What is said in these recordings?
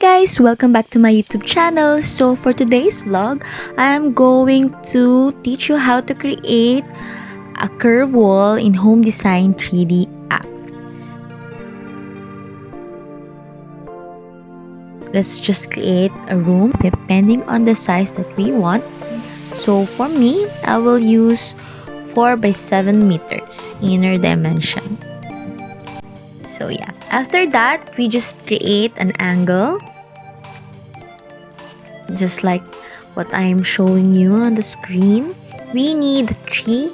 guys! Welcome back to my YouTube channel. So for today's vlog, I'm going to teach you how to create a curve wall in Home Design 3D app. Let's just create a room depending on the size that we want. So for me, I will use 4 by 7 meters inner dimension. So yeah, after that, we just create an angle. Just like what I am showing you on the screen. We need 3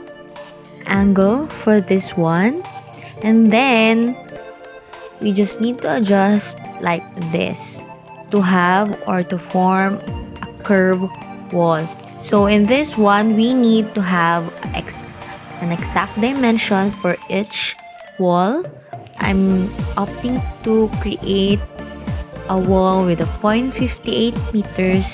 angle for this one. And then, we just need to adjust like this to have or to form a curve wall. So in this one, we need to have an exact dimension for each wall. I'm opting to create a wall with a 0.58 meters,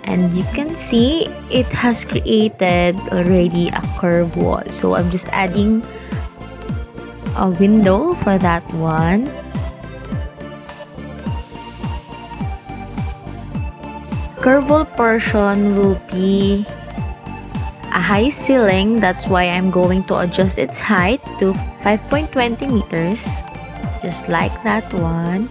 and you can see it has created already a curve wall. So I'm just adding a window for that one. Curve wall portion will be a high ceiling, that's why I'm going to adjust its height to 5.20 meters, just like that one.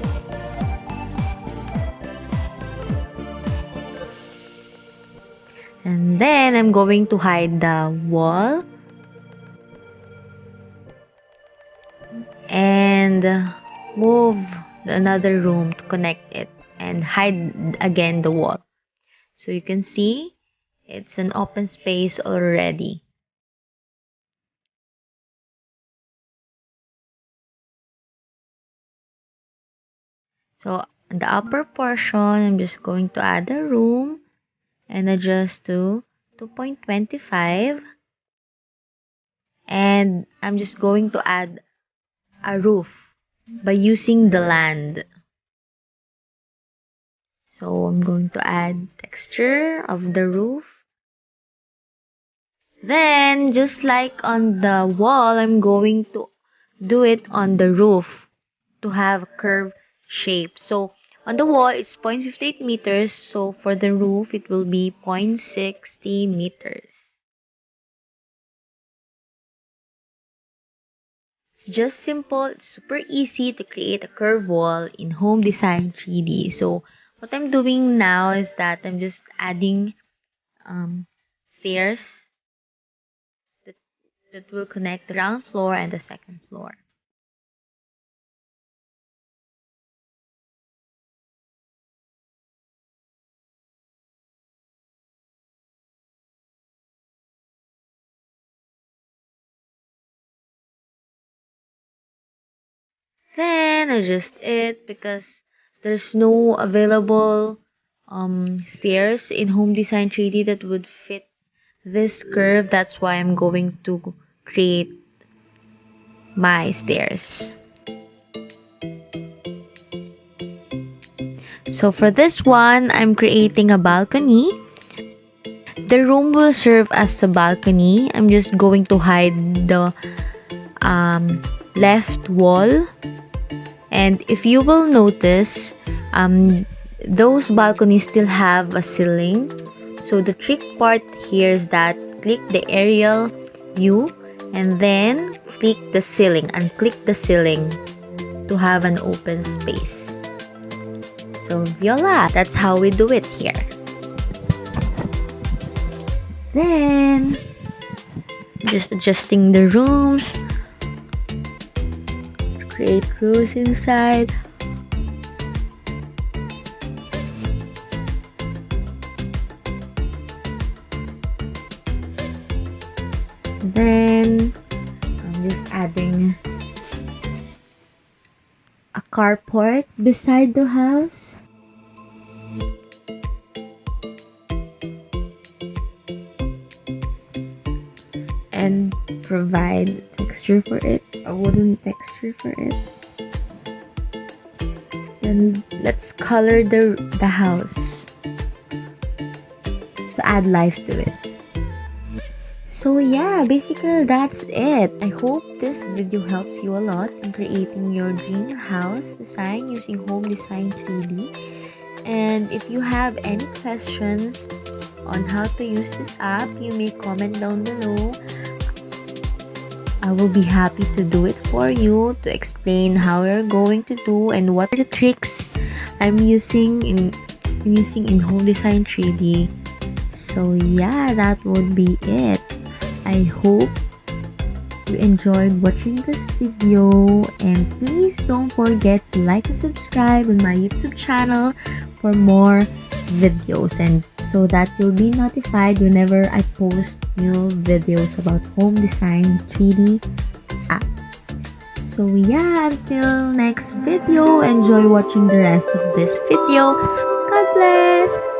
And then I'm going to hide the wall and move another room to connect it and hide again the wall. So you can see it's an open space already. So in the upper portion, I'm just going to add a room and adjust to 2.25, and I'm just going to add a roof by using the land. So I'm going to add texture of the roof. Then just like on the wall, I'm going to do it on the roof to have a curved shape. So on the wall it's 0.58 meters, so for the roof it will be 0.60 meters. It's just simple, it's super easy to create a curved wall in Home Design 3D. So what I'm doing now is that I'm just adding stairs that will connect the ground floor and the second floor. Then adjust it because there's no available stairs in Home Design 3D that would fit this curve. That's why I'm going to create my stairs. So for this one, I'm creating a balcony. The room will serve as a balcony. I'm just going to hide the left wall. And if you will notice, those balconies still have a ceiling. So the trick part here is that click the aerial view and then click the ceiling and click the ceiling to have an open space. So voila, that's how we do it here. Then just adjusting the rooms, create rows inside. Then I'm just adding a carport beside the house. And provide texture for it, a wooden texture for it. Then let's color the house, so add life to it. So yeah, basically that's it. I hope this video helps you a lot in creating your dream house design using Home Design 3D. And if you have any questions on how to use this app, you may comment down below. I will be happy to do it for you, to explain how you're going to do and what are the tricks I'm using in Home Design 3D. So yeah, that would be it. I hope you enjoyed watching this video, and please don't forget to like and subscribe on my YouTube channel for more videos, and so that you'll be notified whenever I post new videos about Home Design 3D app. So yeah, until next video, enjoy watching the rest of this video. God bless!